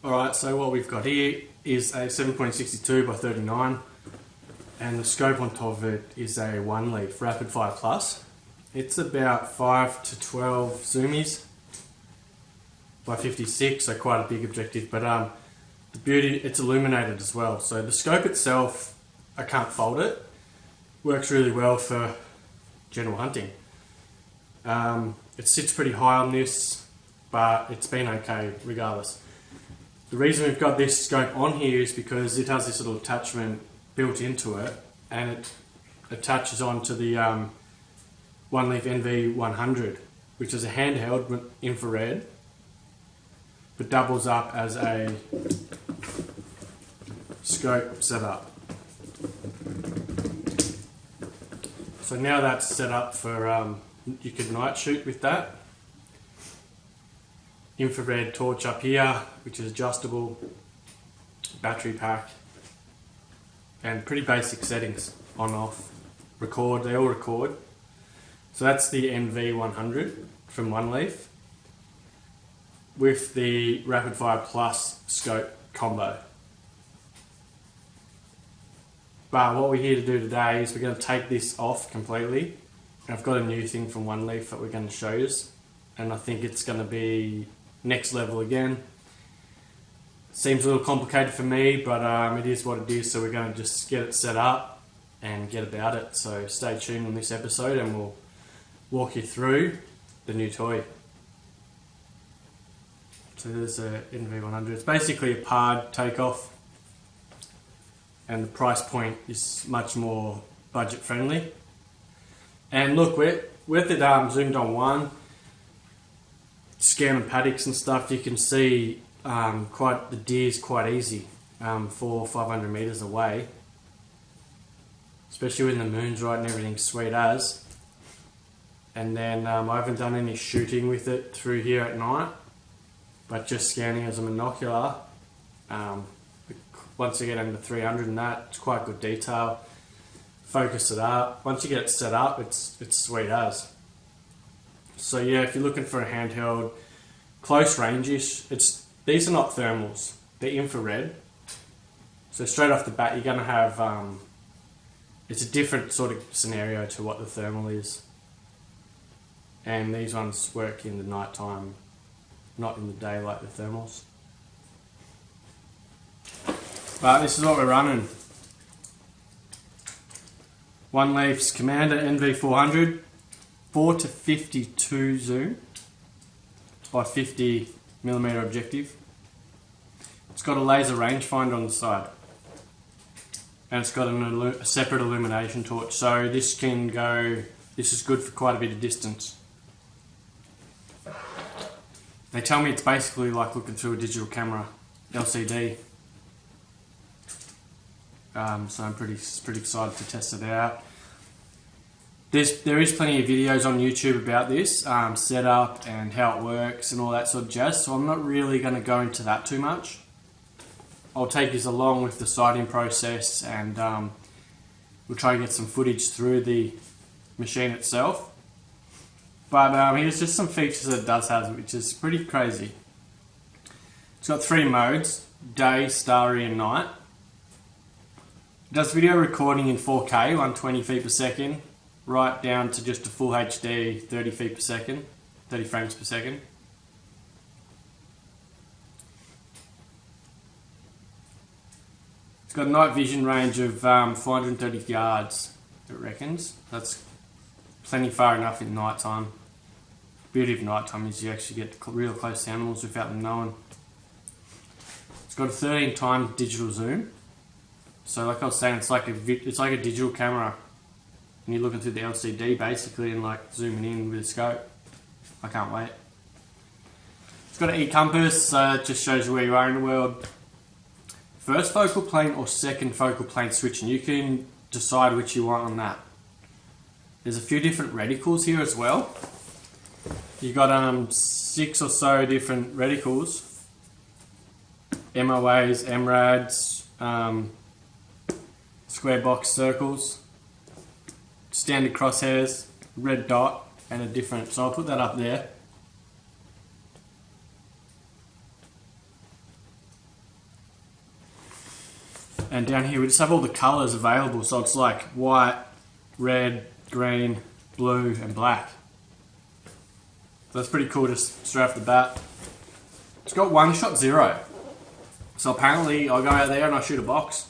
Alright, so what we've got here is a 7.62 by 39 and the scope on top of it is a 1-leaf Rapid Fire Plus. It's about 5 to 12 zoomies by 56, so quite a big objective, but the beauty, it's illuminated as well. So the scope itself, I can't fault it, works really well for general hunting. It sits pretty high on this, but it's been okay regardless. The reason we've got this scope on here is because it has this little attachment built into it and it attaches onto the 1-leaf NV400, which is a handheld infrared but doubles up as a scope setup. So now that's set up for, you could night shoot with that. Infrared torch up here, which is adjustable, battery pack, and pretty basic settings, on, off, record, they all record. So that's the NV400 from 1-leaf with the Rapid Fire Plus scope combo. But what we're here to do today is we're going to take this off completely. And I've got a new thing from 1-leaf that we're going to show you, and I think it's going to be next level again. Seems a little complicated for me, but it is what it is, so we're going to just get it set up and get about it. So stay tuned on this episode and we'll walk you through the new toy. So there's a NV400. It's basically a PARD takeoff and the price point is much more budget friendly. And look, with it zoomed on one, scanning paddocks and stuff, you can see the deer's quite easy, 400-500 meters away, especially when the moon's right and everything's sweet as. And then I haven't done any shooting with it through here at night, but just scanning as a monocular. Once you get under 300 and that, it's quite good detail. Focus it up. Once you get it set up, it's sweet as. So yeah, if you're looking for a handheld, close range-ish, these are not thermals, they're infrared. So straight off the bat, you're going to have, it's a different sort of scenario to what the thermal is. And these ones work in the night time, not in the day like the thermals. But this is what we're running. 1-leaf's Commander NV400. 4 to 52 zoom by 50mm objective. It's got a laser rangefinder on the side and it's got a separate illumination torch, so this is good for quite a bit of distance. They tell me it's basically like looking through a digital camera, LCD. So I'm pretty excited to test it out. There is plenty of videos on YouTube about this setup and how it works and all that sort of jazz, so I'm not really going to go into that too much. I'll take this along with the sighting process and we'll try and get some footage through the machine itself. But here's just some features that it does have, which is pretty crazy. It's got 3 modes, day, starry and night. It does video recording in 4K, 120 feet per second. Right down to just a full HD 30 feet per second, 30 frames per second. It's got a night vision range of 430 yards, it reckons. That's plenty far enough in night time. Beauty of night time is you actually get real close to animals without them knowing. It's got a 13 times digital zoom. So like I was saying, it's like a digital camera. And you're looking through the LCD basically and like zooming in with a scope. I can't wait. It's got an e-compass, so it just shows you where you are in the world. First focal plane or second focal plane switching, you can decide which you want on that. There's a few different reticles here as well. You've got 6 or so different reticles. MOAs, MRADs, square box circles, standard crosshairs, red dot, and a different. So I'll put that up there. And down here we just have all the colours available. So it's like white, red, green, blue, and black. So that's pretty cool just straight off the bat. It's got one shot zero. So apparently I go out there and I shoot a box.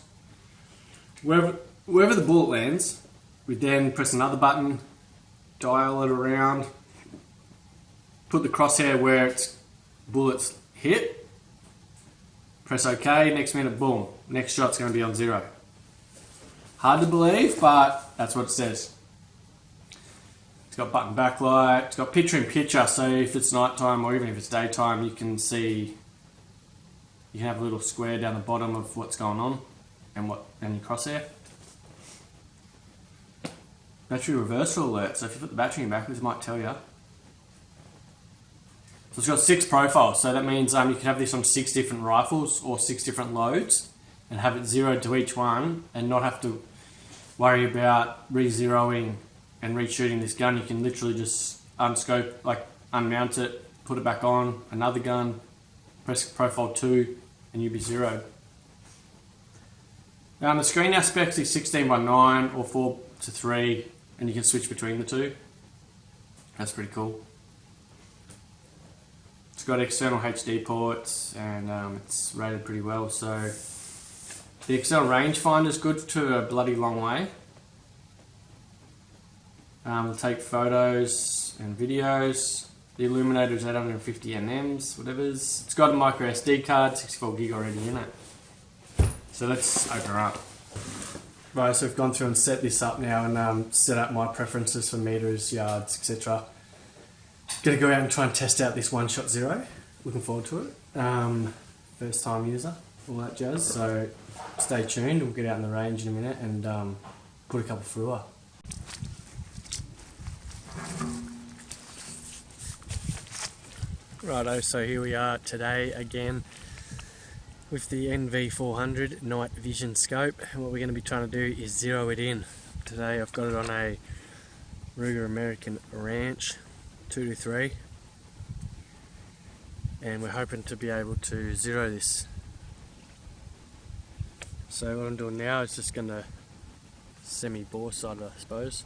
Wherever the bullet lands, we then press another button, dial it around, put the crosshair where its bullets hit, press OK, next minute, boom, next shot's going to be on zero. Hard to believe, but that's what it says. It's got button backlight, it's got picture in picture, so if it's nighttime or even if it's daytime, you can see, you can have a little square down the bottom of what's going on and your crosshair. Battery reversal alert, so if you put the battery in backwards, it might tell you. So it's got 6 profiles, so that means you can have this on 6 different rifles or 6 different loads and have it zeroed to each one and not have to worry about re-zeroing and re-shooting this gun. You can literally just unscope, like unmount it, put it back on, another gun, press profile 2 and you'll be zeroed. The screen aspect is 16:9 or 4:3 and you can switch between the two. That's pretty cool. It's got external HD ports and it's rated pretty well. So the external rangefinder is good to a bloody long way. It'll take photos and videos. The illuminator is 850 nms, whatever's. It's got a micro SD card, 64 gig already in it. So let's open her up. Right, so we've gone through and set this up now and set up my preferences for meters, yards, etc. Gonna go out and try and test out this one shot zero. Looking forward to it. First time user, all that jazz. So stay tuned. We'll get out in the range in a minute and put a couple through her. Righto, so here we are today again with the NV400 night vision scope, and what we're going to be trying to do is zero it in. Today I've got it on a Ruger American Ranch 223 and we're hoping to be able to zero this. So what I'm doing now is just going to semi-bore side it, I suppose.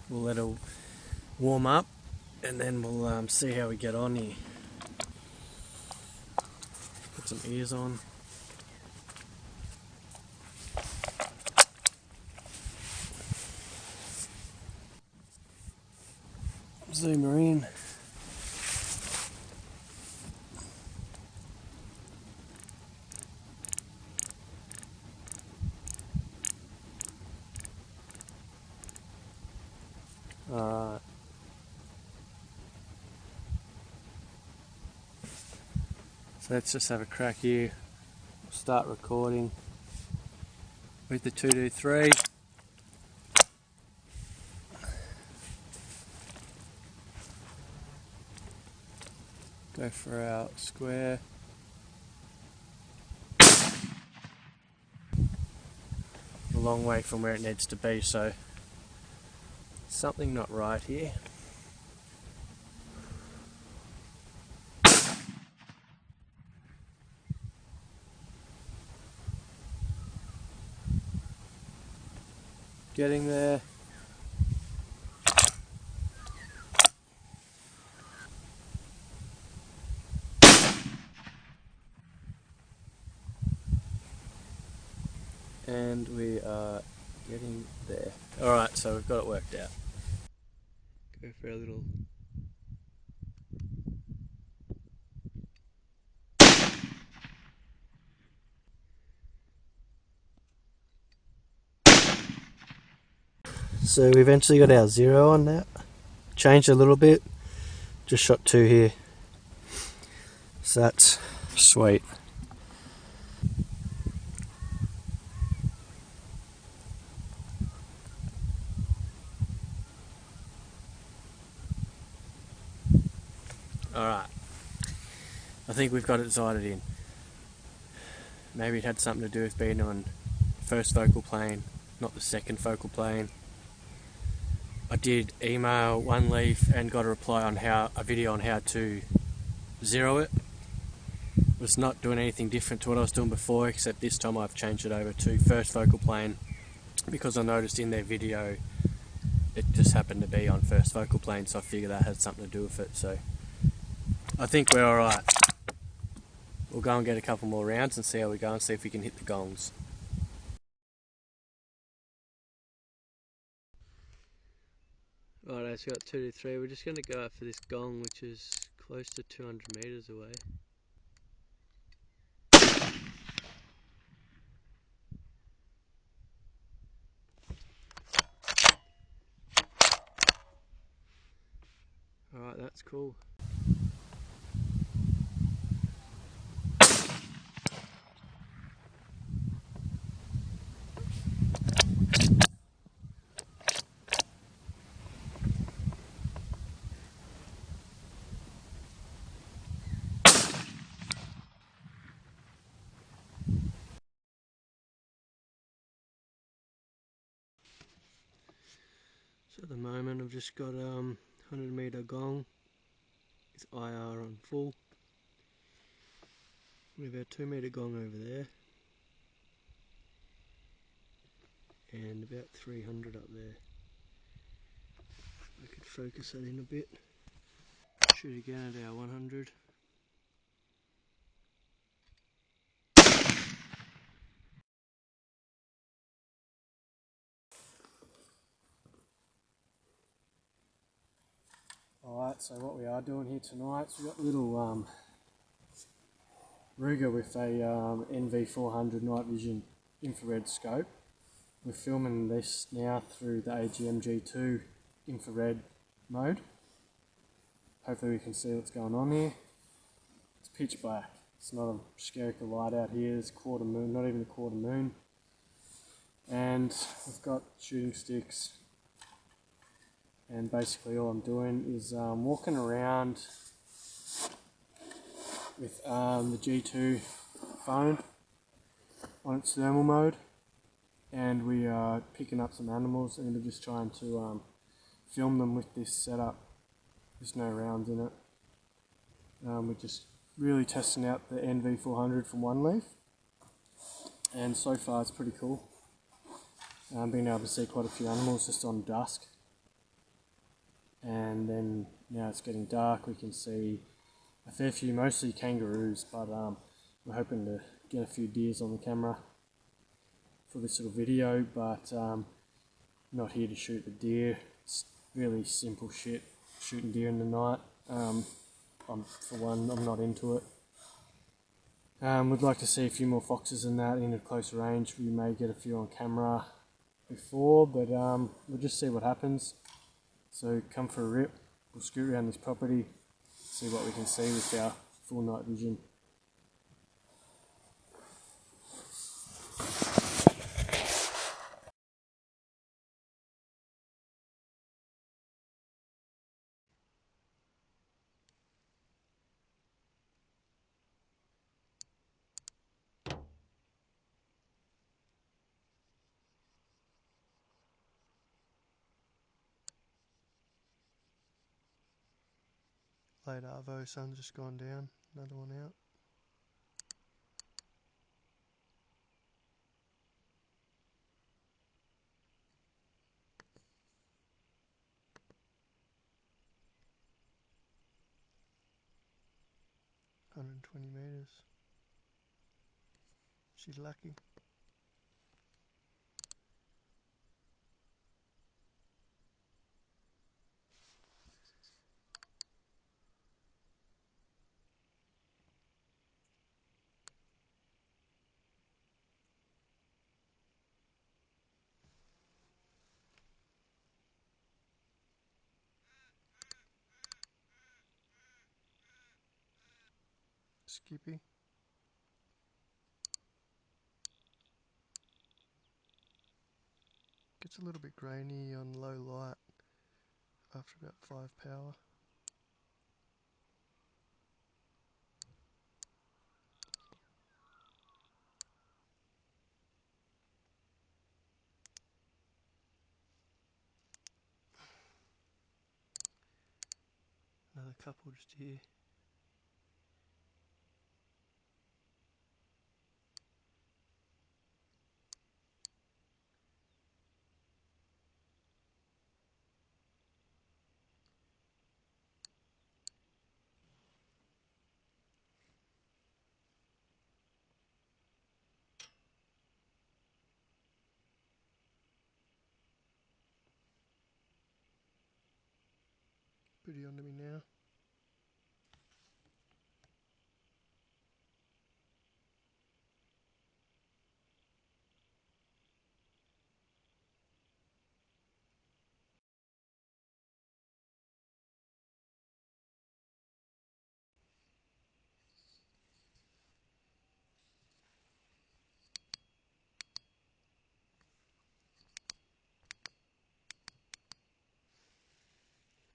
We'll let it warm up and then we'll see how we get on here. Put some ears on. Zoom her in. Alright. So let's just have a crack here. Start recording with the 223. Go for our square. A long way from where it needs to be, so something not right here. Getting there. and we are getting there. Alright, so we've got it worked out. Go for a little... So we eventually got our 0 on that. Changed a little bit. Just shot 2 here. So that's sweet. Alright. I think we've got it sighted in. Maybe it had something to do with being on first focal plane, not the second focal plane. I did email One Leaf and got a reply on a video on how to 0 it. It was not doing anything different to what I was doing before, except this time I've changed it over to first focal plane because I noticed in their video it just happened to be on first focal plane, so I figured that had something to do with it. So I think we're alright. We'll go and get a couple more rounds and see how we go and see if we can hit the gongs. Right, so we've got 2 to 3. We're just going to go out for this gong, which is close to 200 metres away. Alright, that's cool. So at the moment I've just got 100 metre gong. It's IR on full. We have our 2 metre gong over there. And about 300 up there. I could focus that in a bit. Shoot again at our 100. Alright, so what we are doing here tonight, so we've got a little Ruger with a NV400 night vision infrared scope. We're filming this now through the AGM G2 infrared mode. Hopefully we can see what's going on here. It's pitch black. It's not a spherical light out here. There's quarter moon, not even a quarter moon. And we've got shooting sticks. And basically all I'm doing is walking around with the G2 phone on its thermal mode. And we are picking up some animals and we're just trying to film them with this setup. There's no rounds in it. We're just really testing out the NV400 from One Leaf, and so far it's pretty cool. Being able to see quite a few animals just on dusk, and then now it's getting dark, we can see a fair few, mostly kangaroos, but we're hoping to get a few deers on the camera for this little video, but not here to shoot the deer. It's really simple shit, shooting deer in the night. For one, I'm not into it. We'd like to see a few more foxes than that in a closer range. We may get a few on camera before, but we'll just see what happens. So come for a rip. We'll scoot around this property, see what we can see with our full night vision. Late Arvo, sun's just gone down, another one out. (120 meters). She's lucky. Skippy. Gets a little bit grainy on low light after about 5 power. Another couple just here. Pretty onto me now.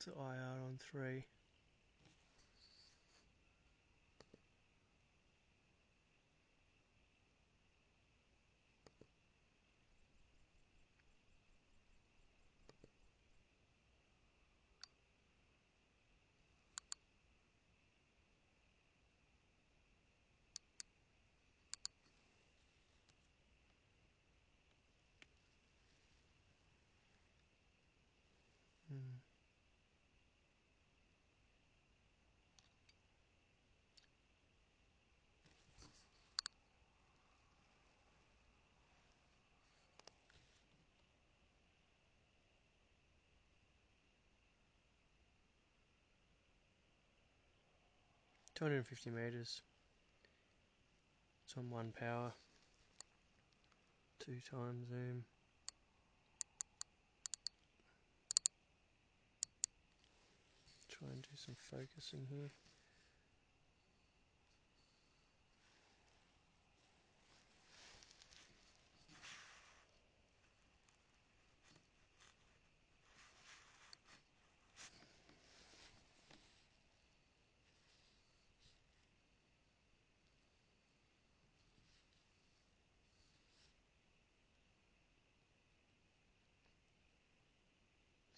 It's an IR on 3. Mm. $250 meters. It's on 1 power. 2 times zoom. Try and do some focusing here.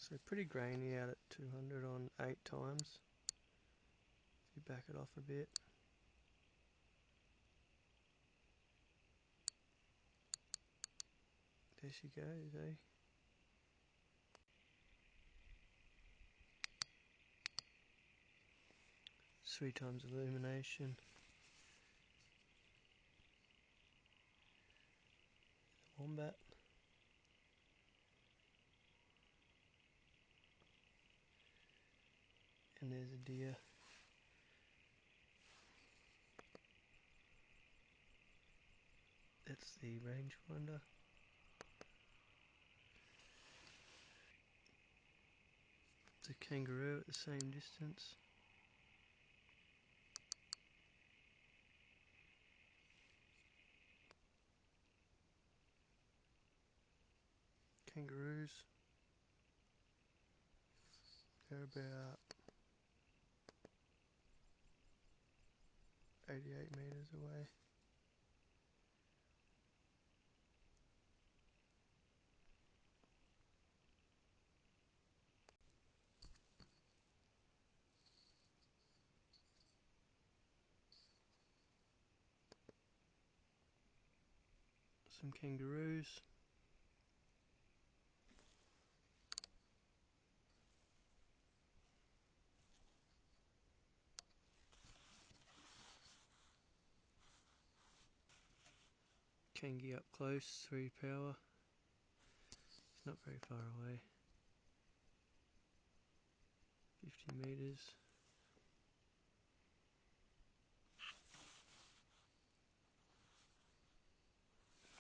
So pretty grainy out at 200 on 8 times. If you back it off a bit. There she goes, eh? Three times illumination. Wombat. And there's a deer. That's the rangefinder. It's a kangaroo at the same distance. Kangaroos, they're about 88 meters away. Some kangaroos. Kangi up close, 3 power. It's not very far away. 50 meters.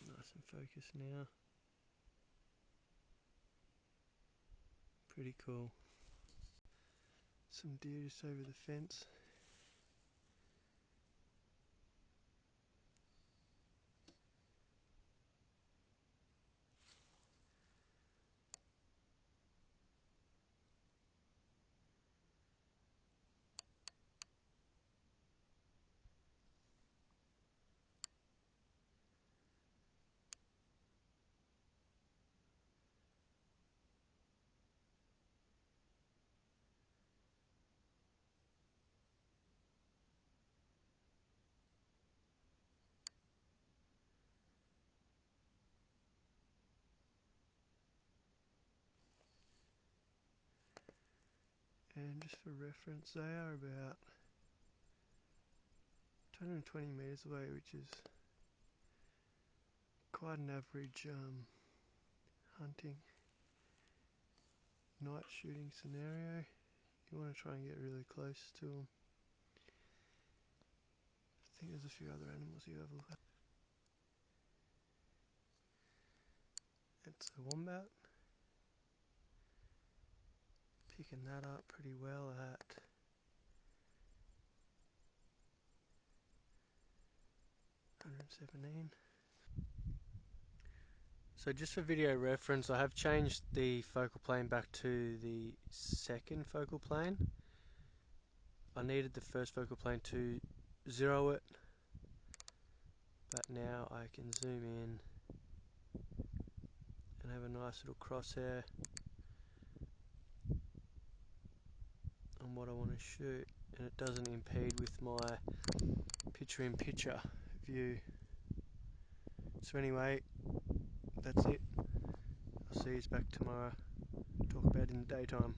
Nice and focused now. Pretty cool. Some deer just over the fence. And just for reference, they are about 220 metres away, which is quite an average hunting night shooting scenario. You want to try and get really close to them. I think there's a few other animals you have a look at. It's a wombat. Picking that up pretty well at 117. So just for video reference, I have changed the focal plane back to the second focal plane. I needed the first focal plane to zero it, but now I can zoom in and have a nice little crosshair on what I want to shoot, and it doesn't impede with my picture-in-picture view. So anyway, that's it. I'll see you back tomorrow. Talk about it in the daytime.